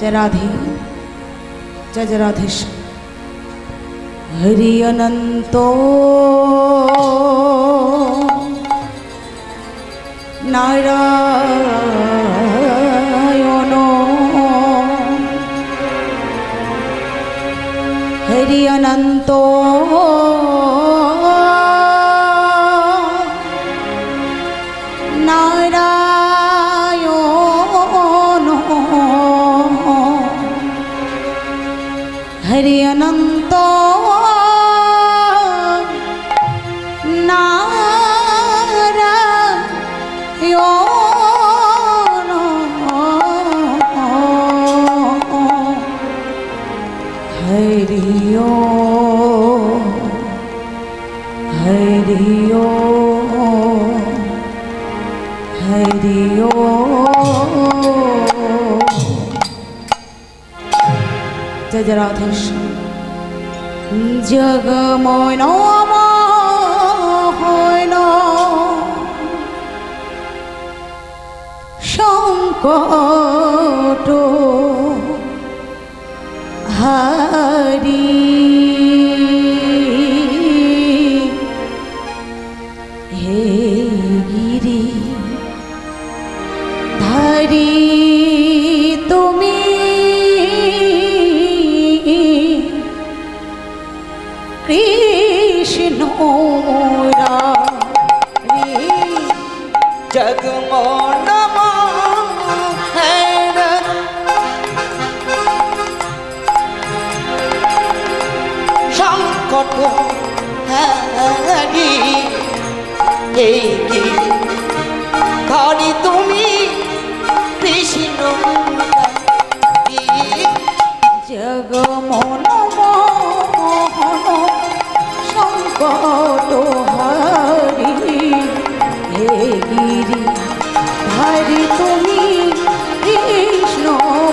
जय राधे जय जय राधेश्याम। हरि अनंतो नारायण हरि अनंतो हरि अनंत नारायण हरि ओम हरि ओम हरि ओम। जय जय राधेश्याम। जगमय नम संकट हरि हे गिरि धरि तुमी कृष्ण मुरारी जगमोहन संकट हरि हे धरि तुमी कृष्ण जगमोहन संकट हरि हे गिरि धरि तुमी कृष्ण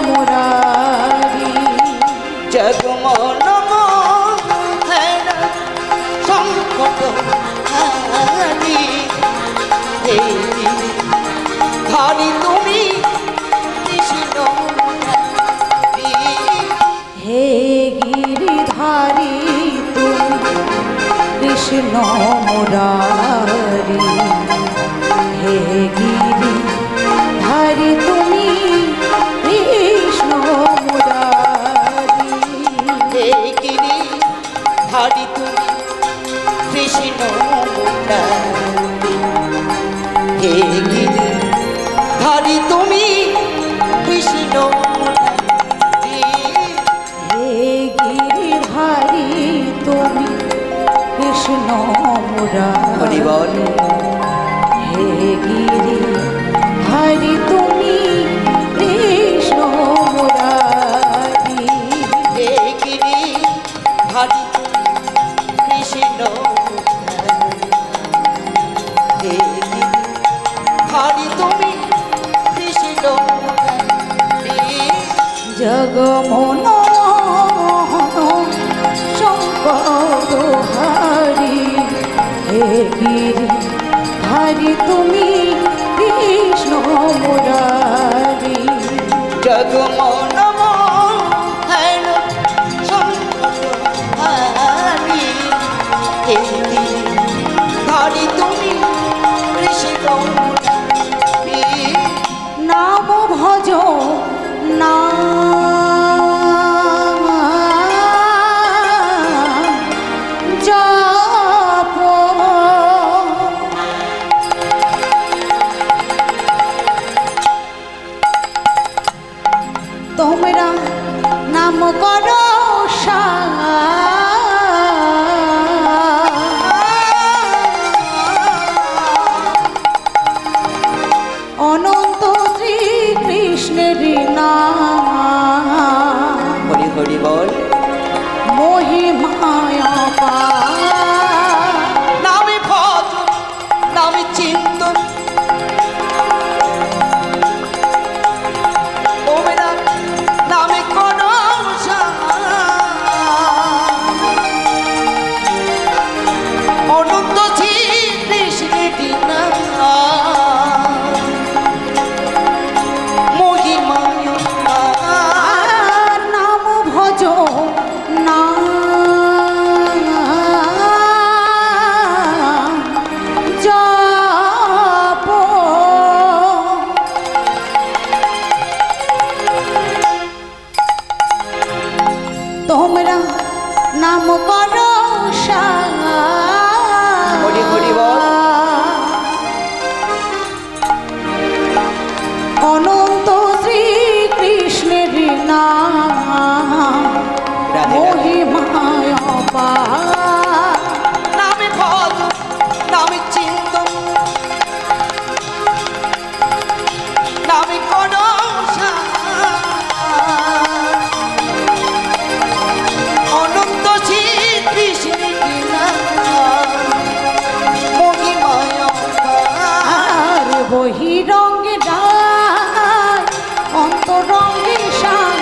मुरारी जगमोहन संकट हरि हे धरि तुमी कृष्ण हे गिरिधारी तुम कृष्ण मुरारी हे गिरिधारी तुमी कृष्ण मुरारी हे गिरिधारी तुमी कृष्ण मुरारी हे गिरिधारी तुमी कृष्ण कृष्ण मुरारी हे गिरि हरि तुमी कृष्ण मुरारी हे गिरि हरि कृष्ण हे गिरि हरि तुमी कृष्ण जगमोहन संकट हरि हे गिरि हरि तुमी कृष्ण मुरारी जगमोहन संकट हरि हे गिरि हरि तुमी कृष्ण नाम भजो नाम जपो तोमरा नाम करो अनंत श्री कृष्णेर नाम हरि हरि बोल महिमाया नामे भज नामे चिंतन नामे करो তোমরা নাম করো হরি হরি বল। অনন্ত শ্রীকৃষ্ণের নাম রাধে রাধে। মহিমায় অপার। নামে ভজ নামে চিন্তন নামে করো অনন্ত শ্রীকৃষ্ণের নাম মহিমায় অপার। বহিরঙ্গে ডাক অন্তরঙ্গে সার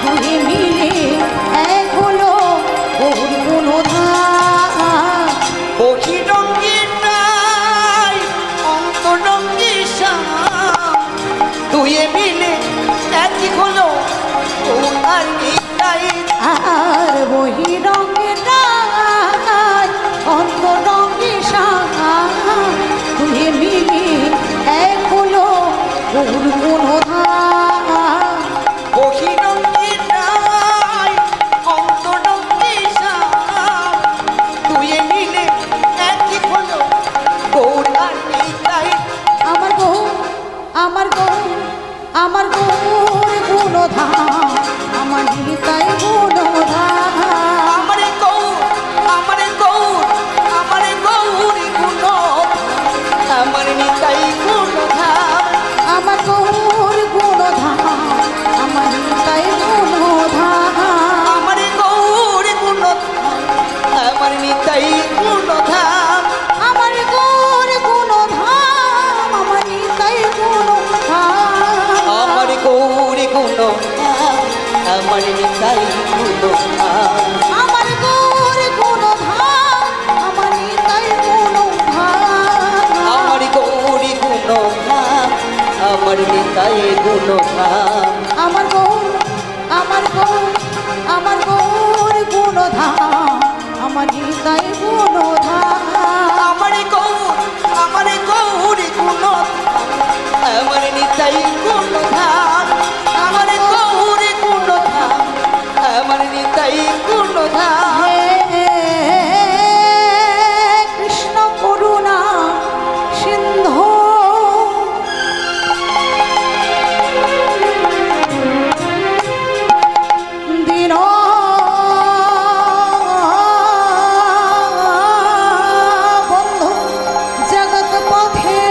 দুই মিলে এক হলো গৌর গুণধার। বহিরঙ্গের নাই অন্তরঙ্গে দুয়ে মিলে একই হলো আর নিতাই। আর বহিরঙ্গে ডাক অন্তরঙ্গে সার দুই মিলে এক হলো গৌর গুণধার। বহিরঙ্গের নাই অন্তরঙ্গে দুয়ে মিলে একই হলো গৌর আর নিতাই। আমার গৌর আমার গৌর আমার গৌর গুণধার আমার নিতাই গুণধার। আমার গৌর আমার গৌর আমার গৌর গুণ আমার নিতাই গুণধাম। আমার গৌর গুণধার আমার নিতাই গুণধার। আমার গৌর গুণধাম আমার নিতাই গুণধাম। আমার গৌর গুণধার আমার নিতাই গুণধার। আমার গৌর গুণধাম আমার নিতাই গুণধাম। আমার গৌর গুণধার আমার নিতাই গুণধার। আমার গৌর গুণধাম আমার নিতাই গুণধাম। আমার গৌর আমার গৌর আমার গৌর গুণধার আমার নিতাই গুণধার। আমার গৌর গুণধাম আমার নিতাই গুণধাম। আমার গৌর গুণধাম আমার নিতাই গুণধাম। হে কৃষ্ণ করুণা সিন্ধু দীন বন্ধু জগৎ পথে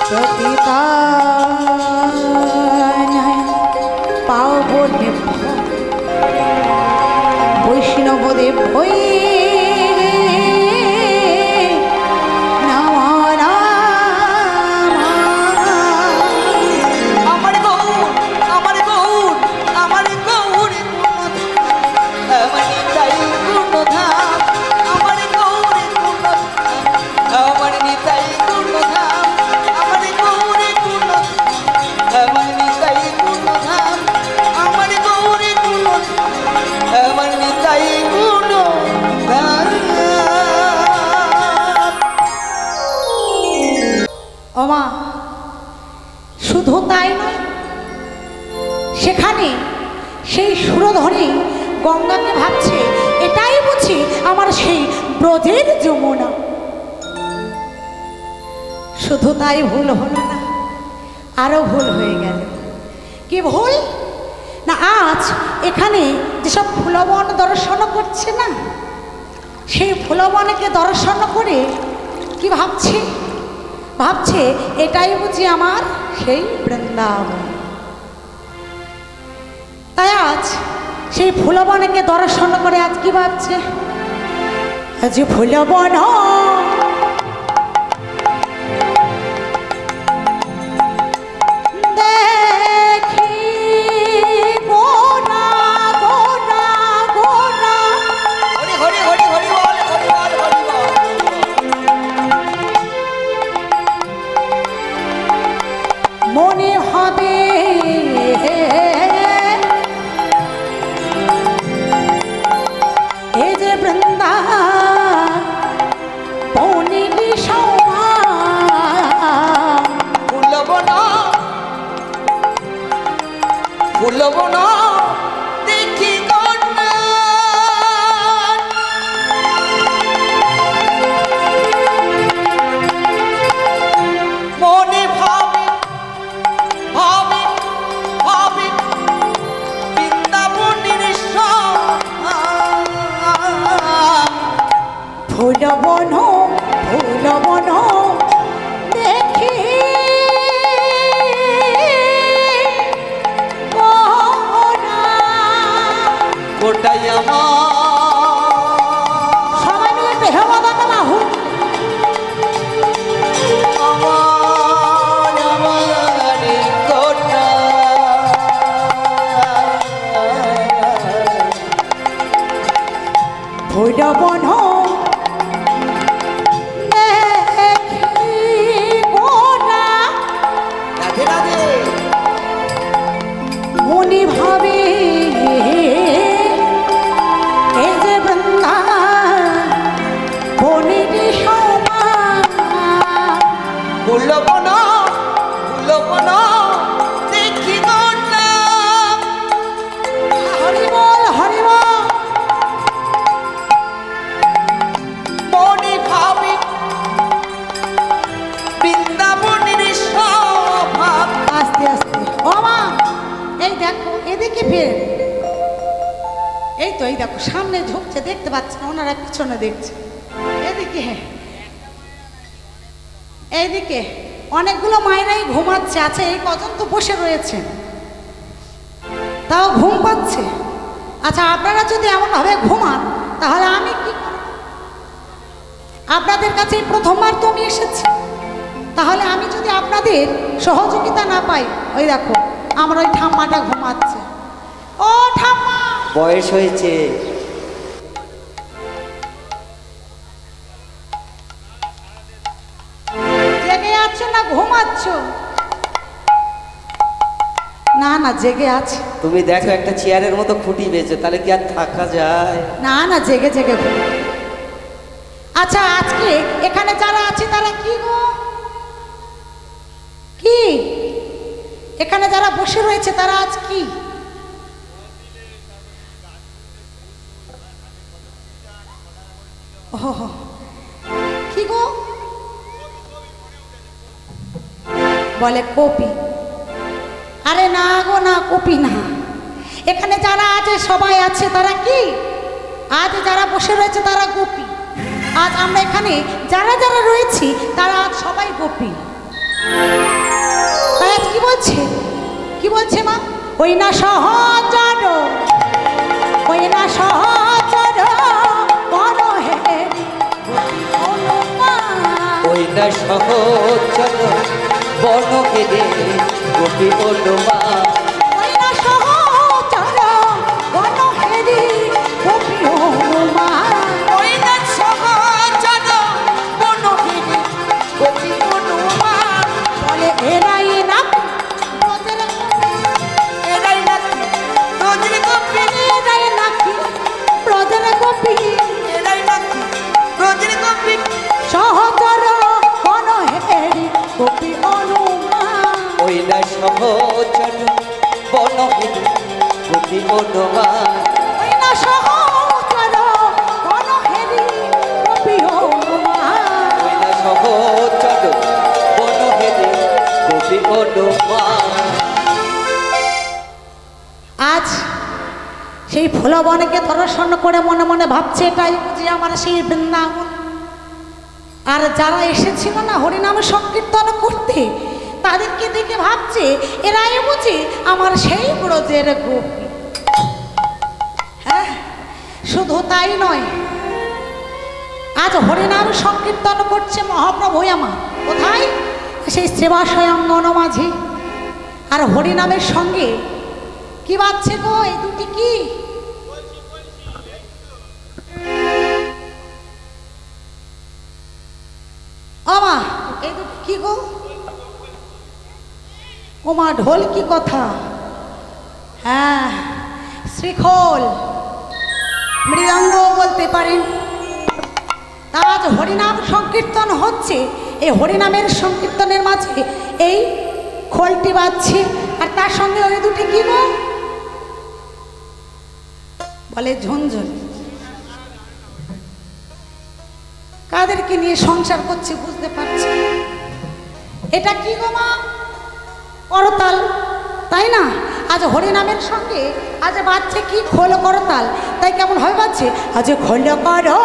প্রতিদান পাও বলে বৈষ্ণবদেব ভৈ ওমা শুধু তাই নয়, সেখানে সেই সুরধনী গঙ্গাকে ভাবছে এটাই বুঝি আমার সেই ব্রজের যমুনা। শুধু তাই ভুল হলো না, আরো ভুল হয়ে গেল। কি ভুল না, আজ এখানে যেসব ফুলবন দর্শন করছে না, সেই ফুলবনকে দর্শন করে কি ভাবছে, ভাবছে এটাই বুঝি আমার সেই বৃন্দাবন। তাই আজ সেই ফুলবনকে দর্শন করে আজ কি ভাবছে, আজ ফুলবন মনে হবে এ যে বৃন্দাবনী সৌমা ফুলবন দেখি মনে ভাবে ভাবে ভাবে বৃন্দাবনের ফুলবন ফুলবন দেখি গোটাই আমার সবাই মিলে একটু হেমদান বাহু ফুলবন মনে ভাবে এই যে বৃন্দাবনের সৌমা ফুলবন ফুলবন দেখি হরিবল হরিবল মনে ভাবে বৃন্দাবনের স্বভাব। আস্তে আস্তে ও মা, এই দেখো এদিকে ফের, এই তো এই দেখো সামনে ঝুঁকছে, দেখতে পাচ্ছি না, ওনারা পিছনে দেখছে। এদিকে এইদিকে অনেকগুলো মায়েরাই ঘুমাচ্ছে, আছে এই কজন তো বসে রয়েছে, তাও ঘুম পাচ্ছে। আচ্ছা আপনারা যদি এমনভাবে ঘুমান তাহলে আমি কি করব? আপনাদের কাছে প্রথমবার তো আমি এসেছি, তাহলে আমি যদি আপনাদের সহযোগিতা না পাই, ওই দেখো আমার ওই ঠাম্মাটা ঘুমাচ্ছে। ও ঠাম্মা, বয়স হয়েছে, জেগে আছো না ঘুমাচ্ছ? না না জেগে আছে। তুমি দেখো একটা চেয়ারের মতো খুঁটি বেঁচে, তাহলে কি আর থাকা যায়? না না জেগে জেগে ঘুম। আচ্ছা আজকে এখানে যারা আছে তারা কি গো, কি এখানে যারা বসে রয়েছে তারা আজ কি? ও কি গো বলে কপি? আরে না গো না, কপি না। এখানে যারা আছে সবাই আছে তারা কি? আজ যারা বসে রয়েছে তারা গোপী। আজ আমরা এখানে যারা যারা রয়েছি তারা আজ সবাই গোপী। বলছে কি বলছে মা ওই না সহচর ওই না সহচর বড় হে ওই না সহচর বন কেঁদে গোপী অনুমা ওই না সহচর বড় হে গোপী অনুমা ওই না সহচর বন কেঁদে গোপী অনুমা বলে এরাই না এরাই নাকি রোজের গোপী এরাই নাকি ব্রজের গোপী এরাই নাকি রোজের গোপী সহচর বন হে গোপী অনুমা ওই না সহচর বন কেঁদে গোপী অনুমা ওই না সহচর বন হে গোপী অনুমা ওই না সহচর বন কেঁদে গোপী অনুমা আজ সেই ফুলবনকে দর্শন করে মনে মনে ভাবছে এটাই বুঝি আমার সেই বৃন্দাবন। আর যারা এসেছিল না হরিনাম সংকীর্তন করতে তাদেরকে দেখে ভাবছে এরাই বুঝি আমার সেই ব্রজের গোপী। হ্যাঁ, শুধু তাই নয়, আজ হরিনাম সংকীর্তন করছে মহাপ্রভু আমার কোথায় সেই সেবাশয় অঙ্গন মাঝি। আর হরিনামের সঙ্গে কি বাজছে গো এই দুটি কি আমা এই দুটি কি গো ওমা ঢোল কি কথা হ্যাঁ শ্রীখোল মৃদঙ্গ বলতে পারেন। আজ হরিনাম সংকীর্তন হচ্ছে এই হরিনামের সংকীর্তনের মাঝে এই খোলটি বাজছে আর তার সঙ্গে ওই দুটি কি গো বলে ঝুনঝুন। কাদেরকে নিয়ে সংসার করছে বুঝতে পারছি। এটা কি গো মা করতাল তাই না? আজ হরিনামের সঙ্গে আজ বাজছে কি খোল করতাল, তাই কেমন হয় বাজছে আজ খোল করো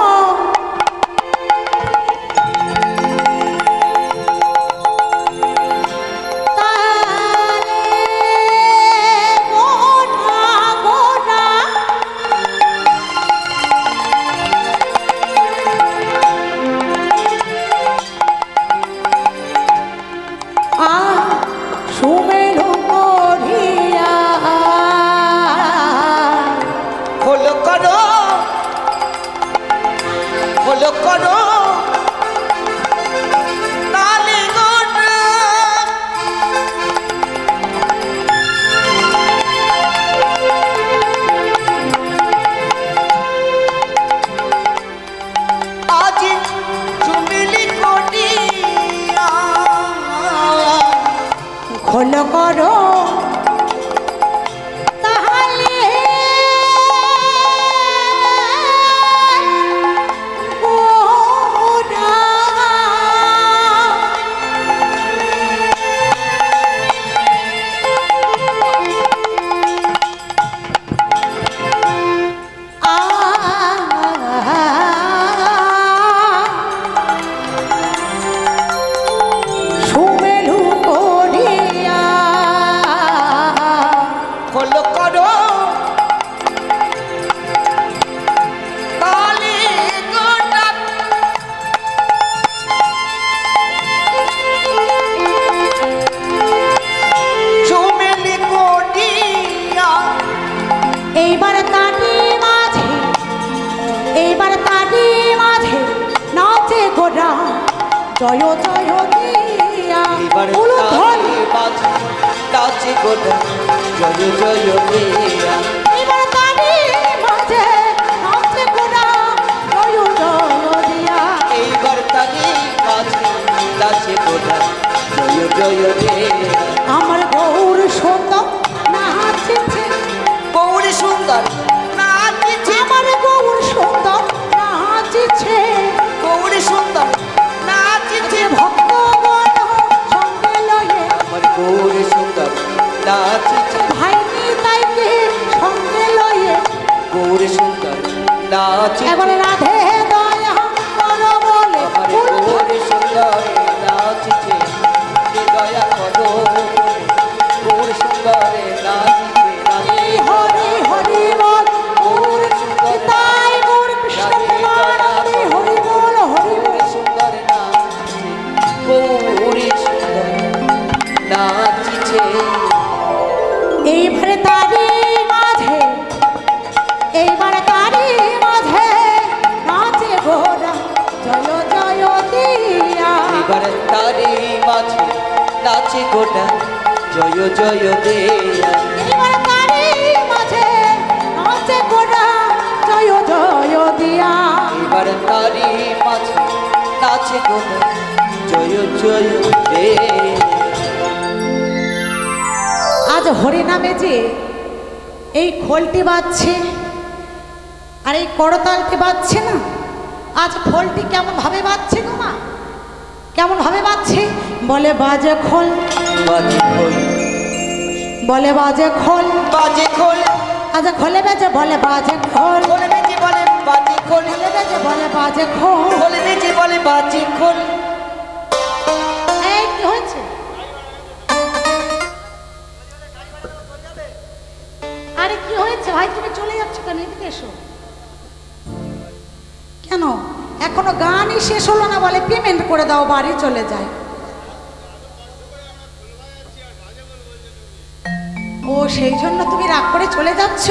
খোল করো তাহলে ওরা সুমেলু করিয়া খোল করো তালে গোটা চুমেলি কোটিয়া এইবার তাটি মাঝে এইবার তাটি মাঝে নাচে গোরা জয় জয় দিয়া এবার তালে বাজে নাচে গোটা জয় জয় দিয়া এইবার তাটি মাঝে নাচে গোরা জয় জয় দিয়া এইবার তালে বাজে নাচে গোটা জয় জয় দিয়া আমার গৌর সুন্দর নাচিছে গৌরী সুন্দর নাচিছে আমার গৌর সুন্দর নাচিছে গৌরী সুন্দর নাচিছে ভক্তগণ সঙ্গে লয়ে আমার গৌরী সুন্দর নাচিছে ভাইনি তাইকে সঙ্গে লয়ে গৌরী সুন্দর নাচিছে এবারে রাধে দয়া করো বলে আমার ফুল গৌরী সুন্দর নাচিছে দয়া করো এবার তারি মাঝে নাচে গোটা জয় জয় দে এবার তারি মাঝে নাচে গোটা জয় জয় দিয়া এবার তারি মাঝে নাচে গোটা জয় জয় দে আজ হরিনামে যে এই খোলটি বাজছে আর এই করতালটি বাজছে না, আজ খোলটি কেমন ভাবে বাজছে গো মা, কেমন ভাবে বাজছে? বলে বাজে খোল, বাজে খোল, বলে বাজে খোল, বাজে খোল, আজ খোলে বেজে বলে বাজে খোল, খোল বেজে বলে বাজে খোল, খোলে বেজে বলে বাজে খোল। খোল বেজে বলে বাজে খোল। এই কি হয়েছে? আরে কি হয়েছে ভাই, তুমি চলে যাচ্ছ কেন? এদিকে এসো। কেন এখনো গানই শেষ হলো না? বলে পেমেন্ট করে দাও, বাড়ি চলে যায়। ও সেই জন্য তুমি রাগ করে চলে যাচ্ছ?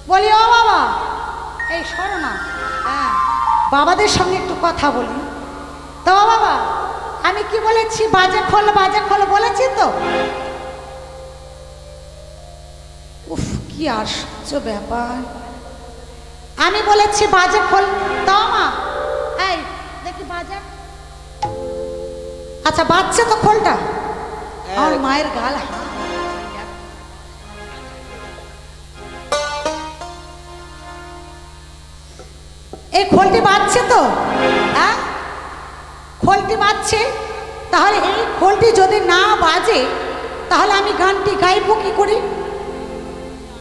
বলি ও বাবা, এই সরো না, হ্যাঁ বাবাদের সঙ্গে একটু কথা বলি তো। বাবা আমি কি বলেছি? বাজে খোল, বাজে খোল বলেছি তো। উফ কি আশ্চর্য ব্যাপার, আমি বলেছি বাজে খোল দাও মা। এই দেখি বাজে, আচ্ছা বাজছে তো খোলটা? আর মায়ের গাল এই খোলটি বাজছে তো? হ্যাঁ খোলটি বাজছে, তাহলে এই খোলটি যদি না বাজে তাহলে আমি গানটি গাইবো কি করে?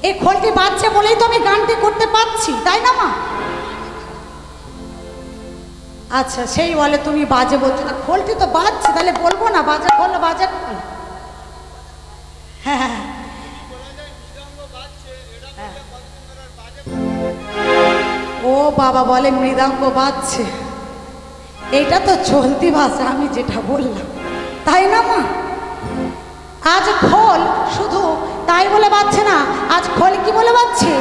এই খোলটি বাজছে বলেই তো আমি গানটি করতে পারছি, তাই না মা? আচ্ছা সেই বলে তুমি বাজে বলছো না, খোলটি তো বাজছে, তাহলে বলবো না বাজে খোল, বাজে খোল। হ্যাঁ ও বাবা বলে মৃদঙ্গ বাজছে, এইটা তো চলতি ভাষা আমি যেটা বললাম, তাই না মা? আজ খোল শুধু তাই বলে বাজছে না, আজ খোল কি বলে বাজছে?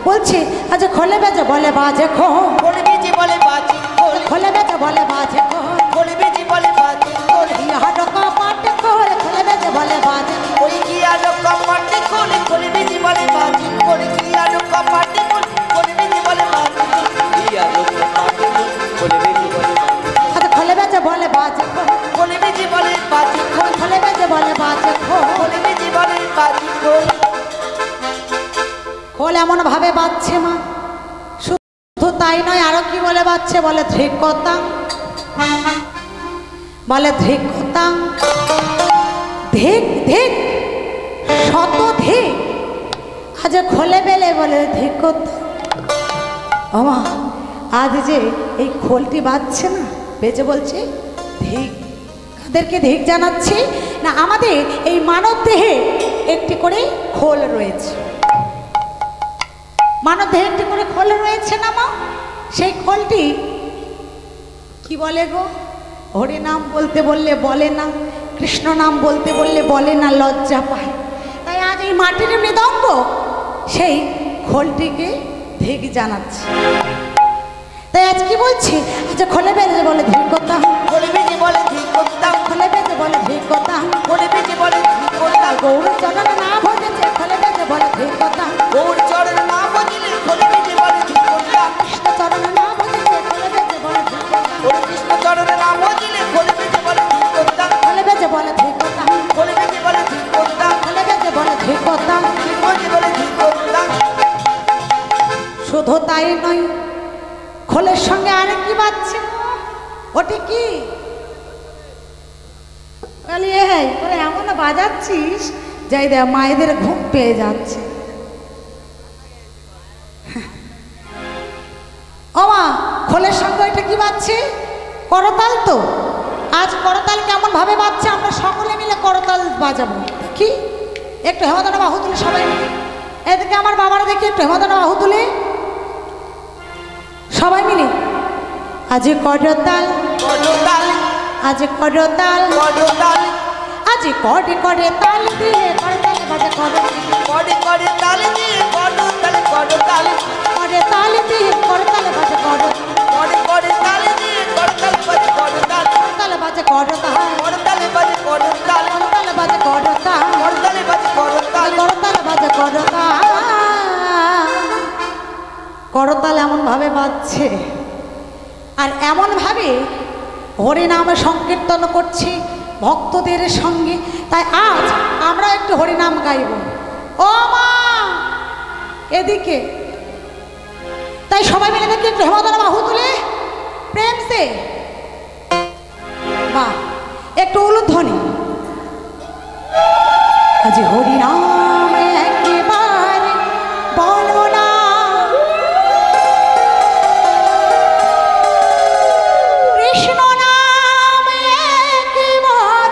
বলছে আজ খোলে বেজে বলে বাজে খোল, খোল বেজে বলে বাজে খোল, খোলে বেজে বলে বাজে খোল, খোল বেজে বলে বাজে খোল। ইহা ডকা পাটে খোল, খোলে বেজে বলে বাজে খোল। ওই কি আলো কপাটে খোল, খোল বেজে বলে বাজে খোল, কি আলো কপাটে খোল, খোল বেজে বলে বাজে খোল, কি আলো কপাটে খোল, খোল বেজে বলে বাজে খোল। আজ খোলে বেজে বলে বাজে খোল, খোল বেজে বলে বাজে খোল, খোলে বেজে বলে বাজে খোল। খোল বেজে বলে বাজে খোল। খোল এমন ভাবে বাজছে মা, শুধু তাই নয় আরো কি বলে বাজছে? বলে ধ্রিকতা, বলে ধ্রিকতা, ধিক ধিক শত ধিক। আজ খোলে বেলে বলে ধিকতা। ওমা আজ যে এই খোলটি বাজছে না, বেজে বলছে ধিক। কাদেরকে ধিক জানাচ্ছে? না আমাদের এই মানব দেহে একটি করে খোল রয়েছে, মানব দেহে একটি করে খোল রয়েছে না মা? সেই খোলটি কি বলে গো? হরি নাম বলতে বললে বলে না, কৃষ্ণ নাম বলতে বললে বলে না, লজ্জা পায়। তাই আজ এই মাটির মৃদঙ্গ সেই খোলটিকে ধিক জানাচ্ছে। তাই আজ কি বলছি? আচ্ছা খোলে বেজে বলে ধিকতা, খোল বেজে বলে ধিকতা, খোলে বেজে বলে ধিকতা, খোল বেজে বলে ধিকতা। গৌর চরণ না ভজেছে, খোলে বেজে বলে ধিকতা, গৌর চরণ না বজিলে খোল বেজে বলে ধিকতা, কৃষ্ণ চরণ না ভজেছে, খোলে বেজে বলে ধিকতা, ওরে কৃষ্ণ চরণ না বজিলে খোল বেজে বলে ধিকতা, খোলে বেজে বলে ধিকতা, খোল বেজে বলে ধিকতা, খোলে বেজে বলে ধিকতা। ঠিক বজে বলে ধিকতা। শুধু তাই নয়, খোলের সঙ্গে আরে কি বাজছে? ওটি কি? এমন বাজাচ্ছিস যাই দে মায়েদের ঘুম পেয়ে যাচ্ছে। ও মা খোলের সঙ্গে ওইটা কি বাজছে? করতাল তো। আজ করতাল কেমন ভাবে বাজছে? আমরা সকলে মিলে করতাল বাজাবো। কি একটু হেমাদানা বাহু তুলে সবাই মিলে, এদিকে আমার বাবারা দেখি একটু হেমাদানা বাহু তুলে সবাই মিলে। আজ করতাল, করতাল, আজ করতাল, করতাল, আজ করে করে তাল দিয়ে করতাল বাজে করতাল, করে করে তাল দিয়ে করতাল, করতাল, করে তাল দিয়ে করতাল বাজে করতাল, করে করে তাল দিয়ে করতাল এমনভাবে বাজছে আর এমনভাবে হরিনাম সংকীর্তন করছি ভক্তদের সঙ্গে। তাই আজ আমরা একটু হরিনাম গাইব। ও মা এদিকে, তাই সবাই মিলে দেখি একটু হেমদনা বাহু তুলে প্রেম সে বা একটু উলুধ্বনি। আজ হরিনাম একবার বলো না, কৃষ্ণ নাম একবার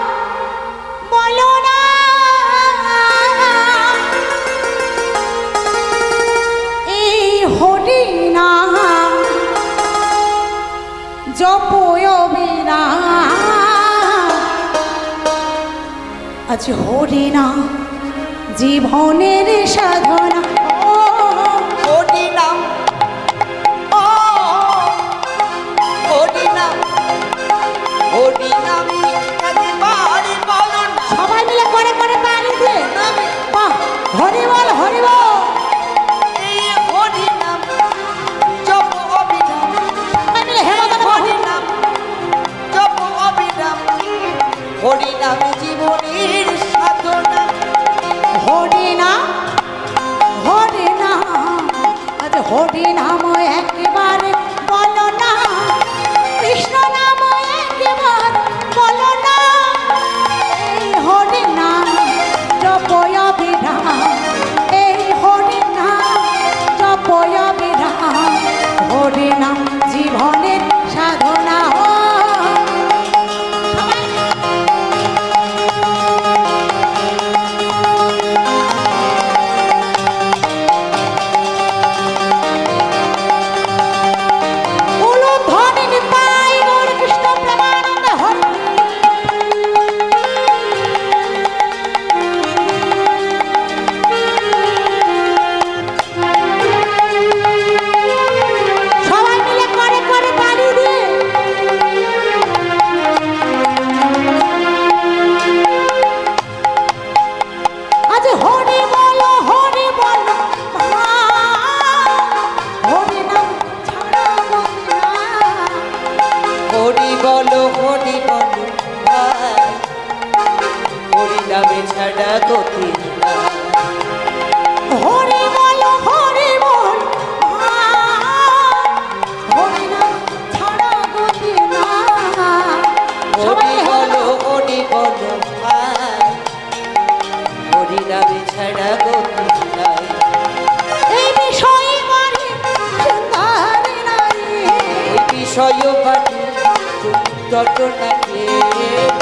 বলো না, এই হরিনাম জপয় বিরাম। আজ হরিনাম জীবনের সাধনা। ও হরিনাম, ও হরিনাম, হরিনাম একবার বলো না। সবাই মিলে করে করে তালি দিয়ে বাহ হরি বল হরি বল। এই হরিনাম জপ অবিরাম, সবাই মিলে হেমদনা বাহু। হরিনাম জপ অবিরাম, হরিনাম জীবনের সাধনা। হরিনাম হরিনাম আজ হরিনাম একবারে বলো না, কৃষ্ণ নাম একবার বলো না, এই হরিনাম জপয় বিরাম, এই হরিনাম জপয় বিরাম, হরিনাম জীবনের সাধনা। ও সবাই উলুধ্বনি পাই গৌর কৃষ্ণ প্রেমানন্দ হরি। সবাই মিলে করে করে তালি দিয়ে আজ হরি বলো হরি বলো হরি নাম ছাড়া গতি নাই। হরি বলো হরি বলো ভাই, হরিনামে ছাড়া গতি নাই। হরি বলো হরি বল হরি নাম ছাড়া গতি নাই। হরি সবাই বলো হরি বলো ভাই, হরিনামে ছাড়া গতি নাই। এই বিষয়ে মারি সুন্দর নারী, এই বিষয় পাঠি ঘটনাকে,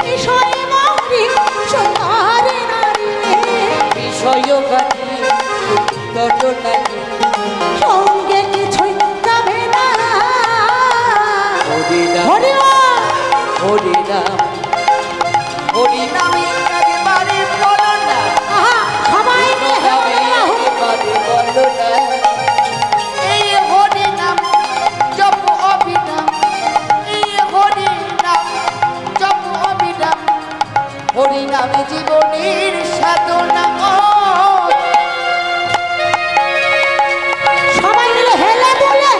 বিষয়ে মারি সুন্দর নারী, বিষয় পাঠি ঘটনাকে। সঙ্গে কিছুই যাবে না। হরিনাম হরি বল হরিনাম, হরিনামে একবারে বলো না, আহা, সবাই মিলে হেমদনা বাহু। একবারে বলো না। এই হরিনাম জপ অবিরাম, এই হরিনাম জপ অবিরাম, হরিনামে জীবনের সাধনা। সবাই মিলে হেলে দুলে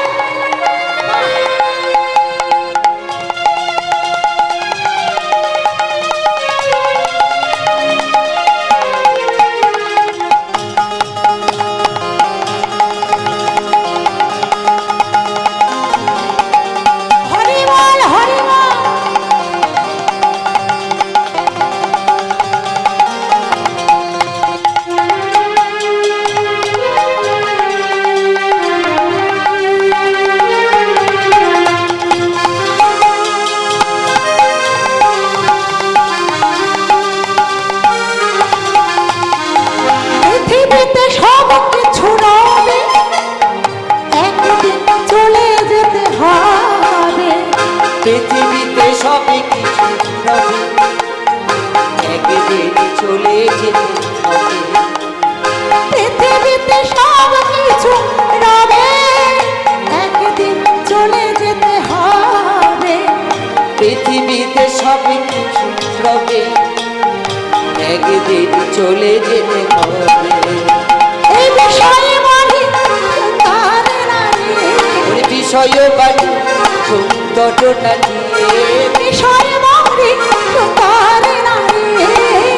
হরি বল হরি বল। পৃথিবীতে সব কিছু রবে, একদিন চলে যেতে হবে। পৃথিবীতে সবই কিছু রবে, একদিন চলে যেতে হবে। পৃথিবীতে সব কিছু রবে, একদিন চলে যেতে হবে। পৃথিবীতে সবই কিছু রবে, একদিন চলে যেতে হবে। এই বিষয়ে মারি সুন্দর নারী, বিষয় বাড়ি সুন্দর নারী বিষয় বাড়ি সুন্দর নারী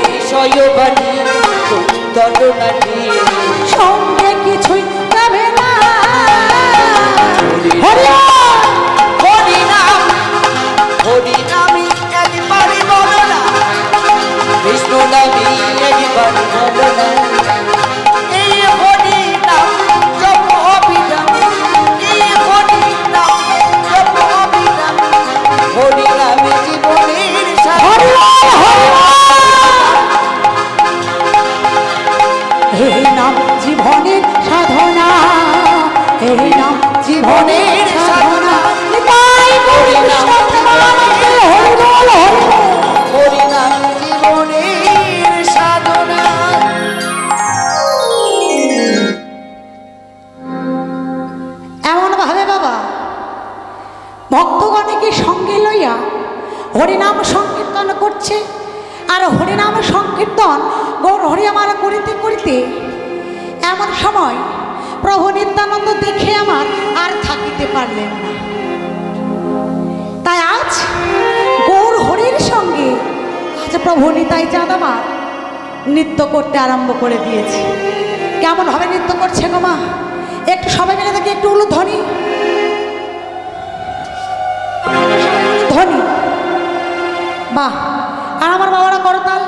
বিষয় বাড়ি সুন্দর নারী সঙ্গে কিছুই যাবে না হরিনাম হরিনামী একবারই বলো না বিষ্ণু নামী একবারই বলো না এই হরিনাম জপ অবিরাম এই হরিনাম জপ অবিরাম হরিনামে জীবনের এই নাম জীবনের সাধনা এই নাম জীবনের সাধনা তাই হরিনাম জীবনের সাধনা। এমন ভাবে বাবা ভক্তগণকে সঙ্গে লইয়া হরিনাম সংকীর্তন করছে আর হরিনাম সংকীর্তন গৌর হরিমালা করিতে করিতে এমন সময় প্রভু নিত্যানন্দ দেখে আমার আর থাকিতে পারলেন না। তাই আজ গৌর হরির সঙ্গে আজ প্রভু নিতাই চাঁদ আমার নৃত্য করতে আরম্ভ করে দিয়েছে। কেমন ভাবে নৃত্য করছে গো মা, একটু সবাই মিলে দেখি একটু উলুধ্বনি ধ্বনি বাহ। আর আমার বাবারা করতাল।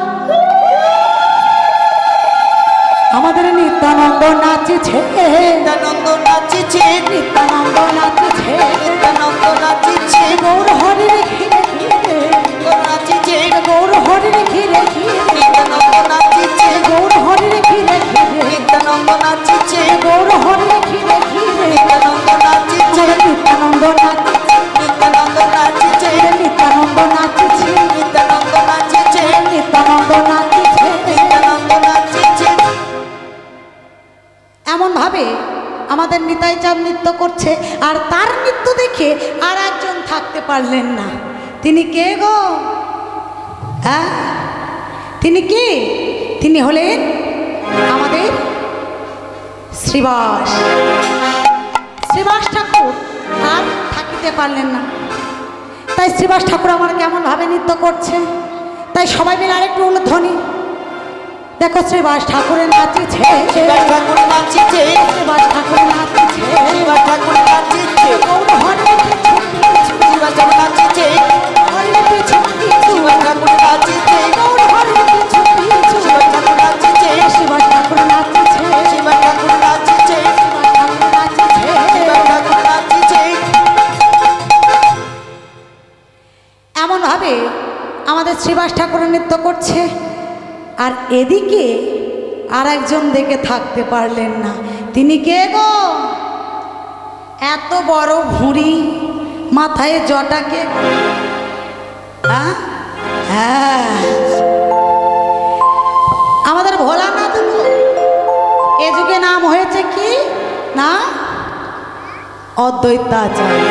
আমাদের নিত্যানন্দ নাচছে নিত্যানন্দ নাচিছে নিত্যানন্দ নাচছে নিত্যানন্দ নাচিছে গৌর হরির ঘিরে ঘিরে নাচিছে গৌর হরির ঘিরে ঘিরে নিত্যানন্দ নাচিছে গৌর হরির ঘিরে ঘিরে নিত্যানন্দ নাচিছে গৌর হরির ঘিরে ঘিরে নিত্যানন্দ নাচিছে নিত্যানন্দ নাচছে নিত্যানন্দ নাচিছে নিত্যানন্দ নাচছে নিত্যানন্দ নাচিছে নিত্যানন্দ নাচছে নিত্যানন্দ নাচিছে। এমন ভাবে আমাদের নিতাই চাঁদ নৃত্য করছে আর তার নৃত্য দেখে আর একজন থাকতে পারলেন না। তিনি কে গো? হ্যাঁ, তিনি কে? তিনি হলেন আমাদের শ্রীবাস। শ্রীবাস ঠাকুর আর থাকিতে পারলেন না। তাই শ্রীবাস ঠাকুর আমার কেমন ভাবে নৃত্য করছে, তাই সবাই মিলে আরেকটু উলুধ্বনি। দেখো শ্রীবাস ঠাকুরের নাচিছে শিবাস ঠাকুর নাচিছে শ্রীবাস ঠাকুর নাচিছে শিবাস ঠাকুর নাচিছে গৌর হরির শিবাস ঠাকুর নাচিছে হরির পিছু পিছু শিবাস ঠাকুর নাচিছে গৌর হরির পিছু পিছু শিবাস ঠাকুর নাচিছে শ্রীবাস ঠাকুর নাচিছে শিবাস ঠাকুর নাচিছে শ্রীবাস ঠাকুর নাচিছে শিবাস ঠাকুর নাচিছে। এমন ভাবে আমাদের শ্রীবাস ঠাকুরের নৃত্য করছে আর এদিকে আর একজন দেখে থাকতে পারলেন না। তিনি কে গো? এত বড় ভুঁড়ি, মাথায় জটা কে? হ্যাঁ, আমাদের ভোলানাথ। এ যুগে নাম হয়েছে কি না? অদ্বৈতাচার্য।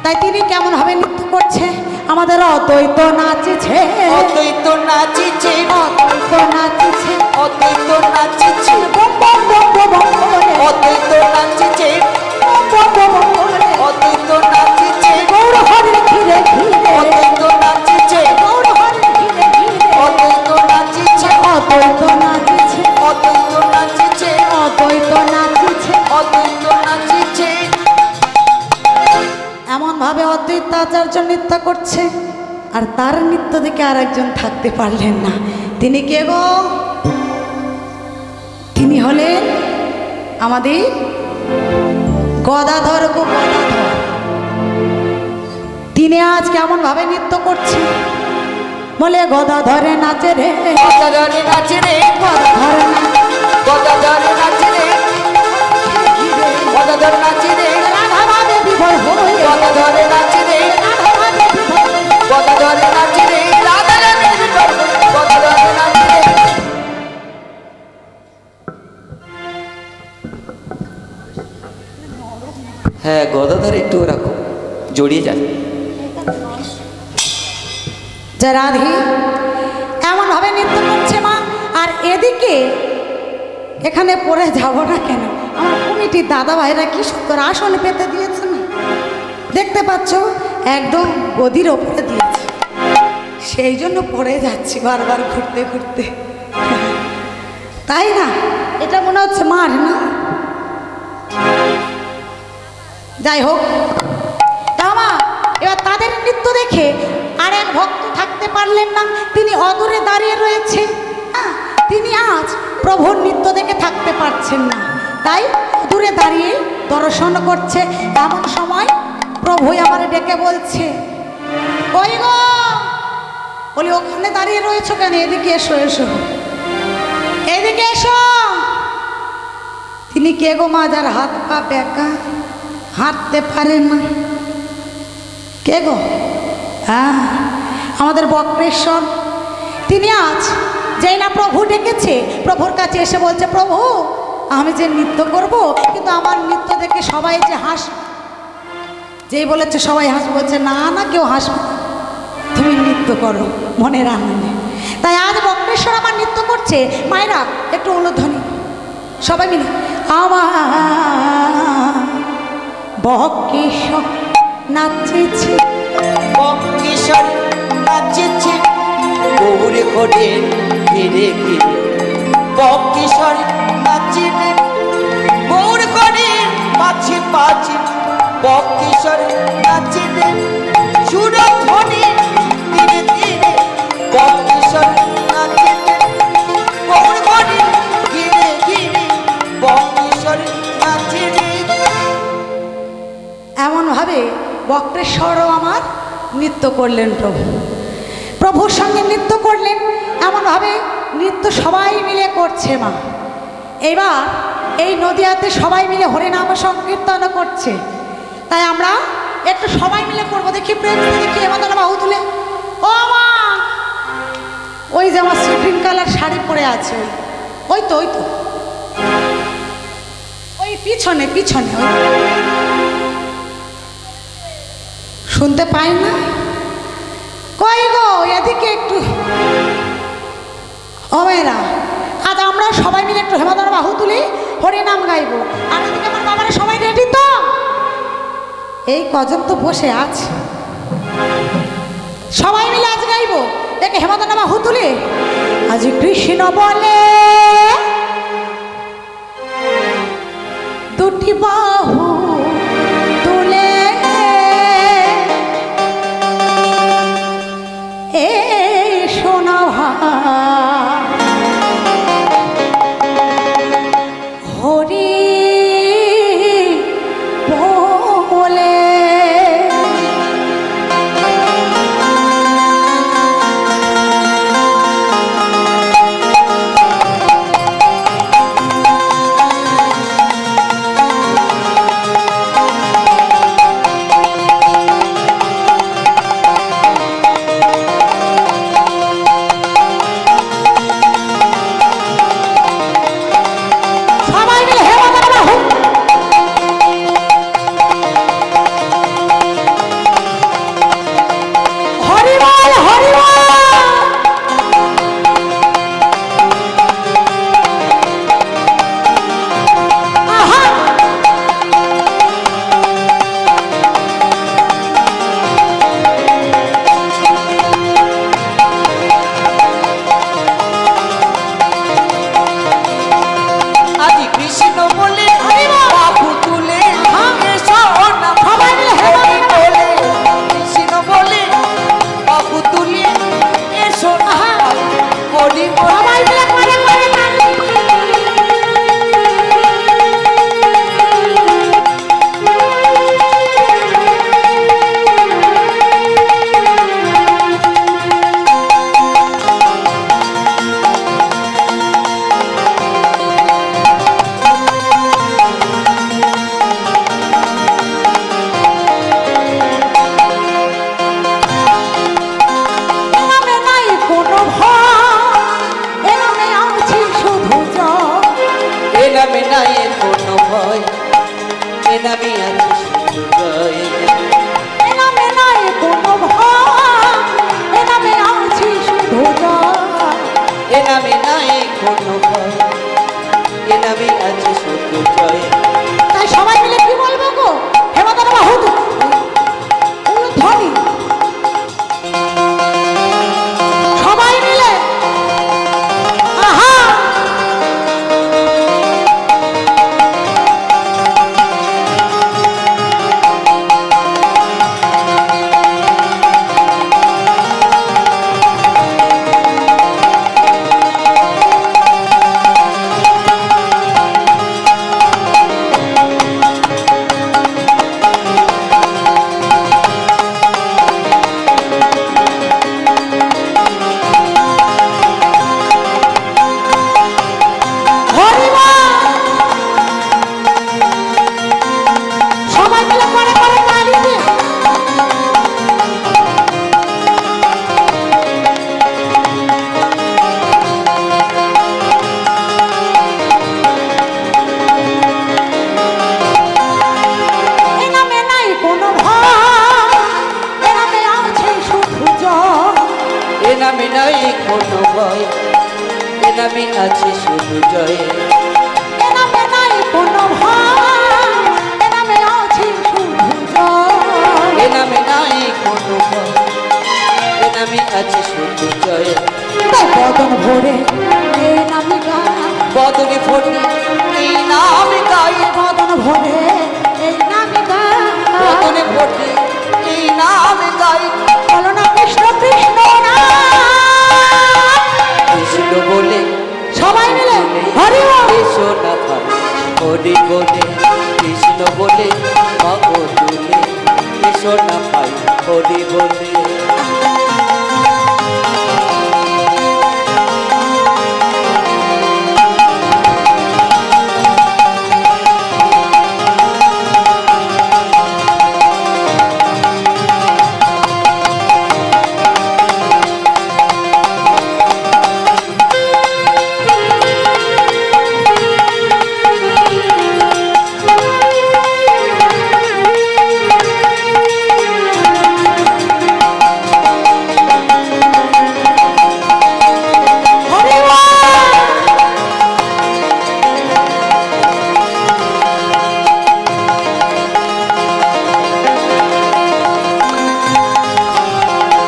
তাই তিনি কেমন ভাবে নৃত্য করছে? আমাদের অদ্বৈত নাচছে অদ্বৈত নাচিছে অদ্বৈত নাচছে অদ্বৈত নাচিছে bomb bomb bomb bomb bomb করে অদ্বৈত নাচিছে বম বম বম করে অদ্বৈত নাচিছে গৌর হরির ঘিরে ঘিরে অদ্বৈত নাচিছে গৌর হরির ঘিরে ঘিরে অদ্বৈত নাচিছে অদ্বৈত নাচছে অদ্বৈত নাচিছে অদ্বৈত নাচছে অদ্বৈত নাচিছে। এমন ভাবে অদ্বৈতাচার্য নৃত্য করছে আর তার নৃত্য দেখে আর একজন থাকতে পারলেন না। তিনি কে গো? তিনি হলেন আমাদের গদাধর গো গদাধর। তিনি আজ কেমন ভাবে নৃত্য করছে বলে গদাধরে নাচে রে গদাধরে নাচে রে গদাধর গদাধরে নাচে রে গদাধর নাচে রে রাধা ভাবে বিভোর হয়ে গদাধরে নাচে রে রাধা ভাবে বিভোর হয়ে গদাধরে নাচে রে রাধা রানী গদাধরে নাচে রে। হ্যাঁ, গদাধর একটু রাখো, জড়িয়ে যায়। যে রাধে এমন ভাবে নৃত্য করছে মা আর এদিকে এখানে পড়ে যাব না কেন? আমার কমিটির দাদা ভাইরা কি সুন্দর আসনে পেতে দিয়েছে না, দেখতে পাচ্ছ একদম গদির ওপরে দিয়েছে, সেই জন্য পড়ে যাচ্ছি বারবার ঘুরতে ঘুরতে, তাই না? এটা মনে হচ্ছে মার না? যাই হোক, দামা এবার তাদের নৃত্য দেখে আর এক ভক্ত থাকতে পারলেন না, তিনি অদূরে দাঁড়িয়ে রয়েছে। তিনি আজ প্রভুর নৃত্য দেখে থাকতে পারছেন না, তাই দূরে দাঁড়িয়ে দর্শন করছে। এমন সময় প্রভুই আমার ডেকে বলছে, কই গো? বলি ওখানে দাঁড়িয়ে রয়েছো কেন? এদিকে এসো, এসো, এদিকে এসো। তিনি কে গো মা? যার হাত পা বেঁকা, হাঁটতে পারে না। কে গো? হ্যাঁ, আমাদের বক্রেশ্বর। তিনি আজ যেই না প্রভু ডেকেছে, প্রভুর কাছে এসে বলছে, প্রভু আমি যে নৃত্য করব, কিন্তু আমার নৃত্য দেখে সবাই যে হাস, যেই বলেছে সবাই হাস, বলছে না না কেউ হাসবে, তুমি নৃত্য করো মনের আনন্দে। তাই আজ বক্রেশ্বর আমার নৃত্য করছে। মায়েরা একটু উলুধ্বনি সবাই মিলে, আমার বক্রেশ্বর নাচেছে, বক্রেশ্বর নাচেছে, গৌরে ঘরে ঘিরে ঘিরে, বক্রেশ্বর নাচেছে, গৌরে ঘরে পাছে পাছে, বক্রেশ্বর নাচেছে, সুরধ্বনি ধীরে ধীরে, বক্রেশ্বর নাচেছে, গৌরে ঘরে ঘিরে ঘিরে, বক্রেশ্বর নাচেছে। এমনভাবে বক্রেশ্বরও আমার নৃত্য করলেন। প্রভুর সঙ্গে নৃত্য করলেন, এমনভাবে নৃত্য সবাই মিলে করছে। মা এবার এই নদিয়াতে সবাই মিলে হরিনাম সংকীর্তন করছে, তাই আমরা একটু সবাই মিলে করবো। দেখি প্রেম, দেখি আমাদের বাহু তুলে। ও মা, ওই যে আমার সিগ্রিন কালার শাড়ি পরে আছে, ওই তো ওই তো ওই পিছনে পিছনে, শুনতে পাই না? কই গো, এদিকে একটু। ও মেয়েরা, আজ আমরা সবাই মিলে একটু হেমাদার বাহু তুলি, হরিনাম গাইবো। আর এদিকে আমার বাবারা সবাই রেডি তো? এই কজন তো বসে আছে, সবাই মিলে আজ গাইবো। দেখে হেমাদার বাহু তুলি, আজ কৃষ্ণ বলে দুটি বাহু তুলে, এ সোনা হরি বলে। এ নামে নাই কোনো ভয়, এ নামে আছে শুধু জয়। নামে আছে শুধু জয়, এ নামে নাই কোনো ভয়, এ নামে আছে শুধু জয়। এ নামে নাই কোনো ভয়, এ নামে আছে শুধু জয়। তাই বদন ভরে এই নামে গাই, বদনে ফোটে এই নামে গাই, বদন ভরে এই নামে গাই। বদনে ফোটে এই নামে গাই। বলো না কৃষ্ণ কৃষ্ণ নাম। কৃষ্ণ বলে সবাই মিলে হরি বল। এসো না ভাই হরি বলে, কৃষ্ণ বলে মাগো তুলে, এসো না ভাই হরি বলে। হরি বল।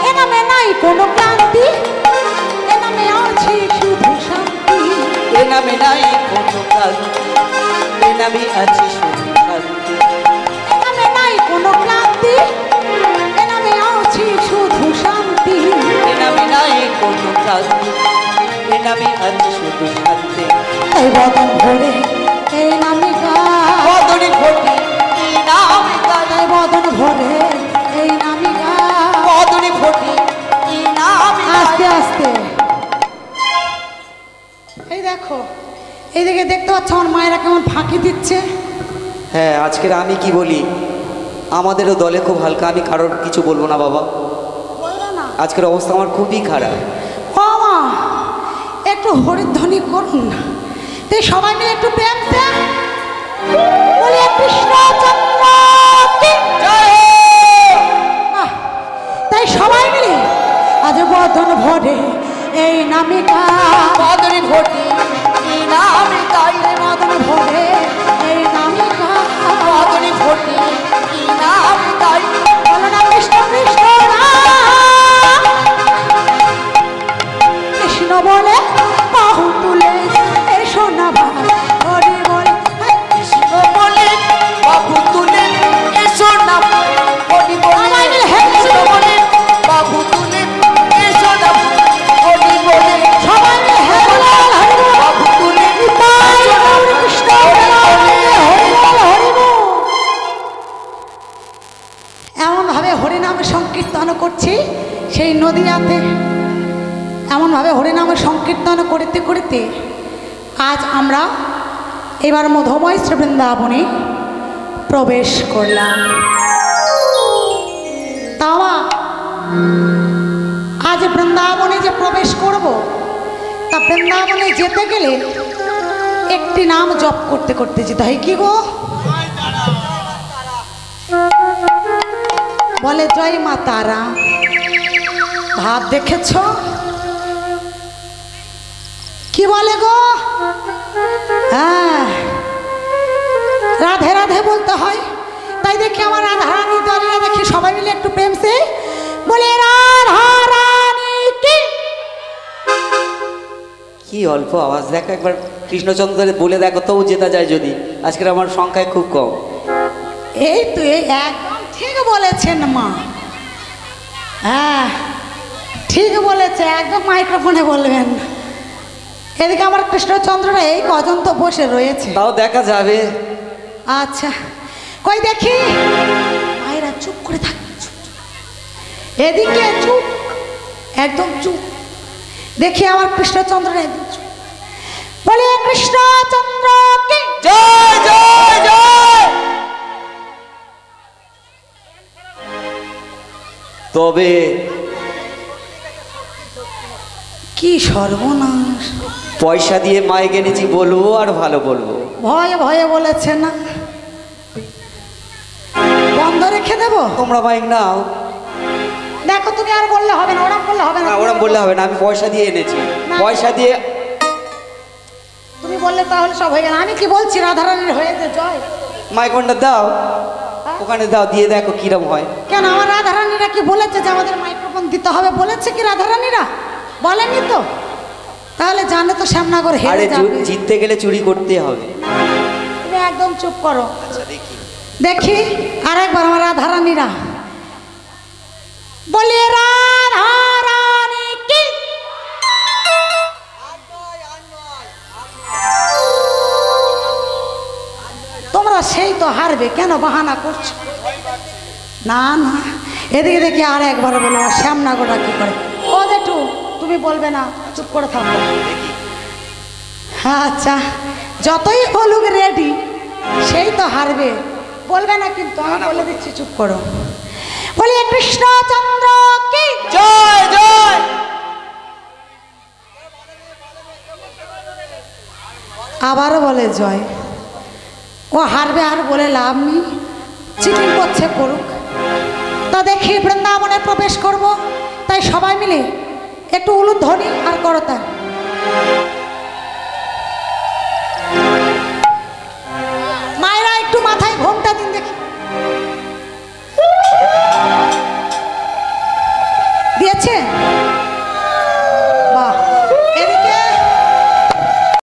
এ নামে নাই কোনো ক্লান্তি, এ নামে আছে শুধু শান্তি। এ নামে নাই কোনো ক্লান্তি, এ নামে আছে শুধু শান্তি। এ নামে নাই কোনো ক্লান্তি, এ নামে আছে শুধু শান্তি। এ নামে নাই কোনো ক্লান্তি, এ নামে আছে শুধু শান্তি। এই বদন ভরে এই নামে গাই, বদনে ফোটে এই নামে গাই, এই বদন ভরে এই নামে গাই। বদনে ফোটে এই নামে গাই। আস্তে আস্তে এই দেখো, এইদিকে দেখতে পাচ্ছ আমার মায়েরা কেমন ফাঁকি দিচ্ছে। হ্যাঁ, আজকের আমি কি বলি, আমাদেরও দলে খুব হালকা, আমি কারোর কিছু বলবো না বাবা। বললো না আজকের অবস্থা আমার খুবই খারাপ। ও মা, একটু হরিধ্বনি করুন না। তাই সবাই মিলে একটু প্রেম দে। বলি কৃষ্ণচন্দ্র কি জয়। বাহ! তাই সবাই মিলে আজ বদন ভরে এই নামে গাই, বদনে ফোটে এই নামে গাই, বদন ভরে এই নামে গাই। বদনে ফোটে এই নামে গাই। বলো না কৃষ্ণ কৃষ্ণ নাম। কৃষ্ণ বলে বাহু তুলে এসো না ভাই হরি বলে। কৃষ্ণ বলে বাবু তুলে এসো না হরি বলে, সবাই মিলে হে কৃষ্ণ বলে বাবু তুলে এসো না হরি বলে, সবাই মিলে হে বল হরি বল। বাবু তুলে নিতাই গৌর কৃষ্ণ বলে হরি বল হরি বল। এমনভাবে হরিনাম সংকীর্তন করছি সেই নদীয়াতে, এমনভাবে হরিনাম সংকীর্তন করতে করতে আজ আমরা এবার মধুময় শ্রী বৃন্দাবনে প্রবেশ করলাম। তাওয়া আজ বৃন্দাবনে যে প্রবেশ করব, তা বৃন্দাবনে যেতে গেলে একটি নাম জপ করতে করতে যেতে হয়। কি গো বলে? জয় মা তারা। ভাব দেখেছ কি বলে গো? হ্যাঁ, রাধে রাধে বলতে হয়। তাই দেখি আমার রাধা রানী দাঁড়িয়ে দেখি সবাই মিলে একটু প্রেম সে বলে রাধা রানী কি। কি অল্প আওয়াজ, দেখো একবার কৃষ্ণচন্দ্র বলে দেখো তো জেতা যায় যদি। আজকের আমার সংখ্যায় খুব কম। এই তো এই একদম ঠিক বলেছেন মা। হ্যাঁ ঠিক বলেছে, একদম মাইক্রোফোনে বলবেন। এদিকে আমার কৃষ্ণচন্দ্ররা এই কজন তো বসে রয়েছে। তাও দেখা যাবে। আচ্ছা কই দেখি, মায়েরা চুপ করে থাক, চুপ। এদিকে চুপ, একদম চুপ। দেখি আমার কৃষ্ণচন্দ্ররা একদম চুপ। বলে কৃষ্ণচন্দ্র কি জয় জয় জয়। তবে কি সর্বনাশ, পয়সা দিয়ে মাইক এনেছি বলবো আর ভালো বলবো। ভয়ে ভয়ে বলেছে না, বন্ধ রেখে দেবো। তোমরা মাইক নাও। দেখো তুমি আর বললে হবে না, ওরম বললে হবে না। না ওরম বললে হবে না, আমি পয়সা দিয়ে এনেছি। পয়সা দিয়ে তুমি বললে তাহলে সব হয়ে গেল। আমি কি বলছি রাধারানীর হয়েছে জয়। মাইকনটা দাও, ওখানে দাও, দিয়ে দেখো কিরম হয়। কেন আমার রাধারানীরা কি বলেছে যে আমাদের মাইক্রোফোন দিতে হবে? বলেছে কি রাধারানীরা? বলেনি তো। তাহলে জানে তো শ্যামনগর আরে হেরে যাবে। জিততে গেলে চুরি করতে হবে। তুমি একদম চুপ করো। আচ্ছা দেখি দেখি আরেকবার আমার রাধারানীরা বলি রাধারানী কি। তোমরা সেই তো হারবে, কেন বাহানা করছো? না না, এদিকে দেখি আর একবার বলো শ্যামনগরটা কি করে। ও জেঠু তুমি বলবে না, চুপ করে থাকো। আচ্ছা, যতই বলুক রেডি, সেই তো হারবে। বলবে না কিন্তু, আমি বলে দিচ্ছি, চুপ করো। বলি কৃষ্ণচন্দ্র কি জয় জয়। আবারও বলে জয়। ও হারবে আর বলে লাভ নেই, চিটিং করছে করুক। তা দেখি বৃন্দাবনে প্রবেশ করব, তাই সবাই মিলে একটু উলুধ্বনি আর করতা। মায়েরা একটু মাথায় ঘোমটা দিন দেখি। দিয়েছে?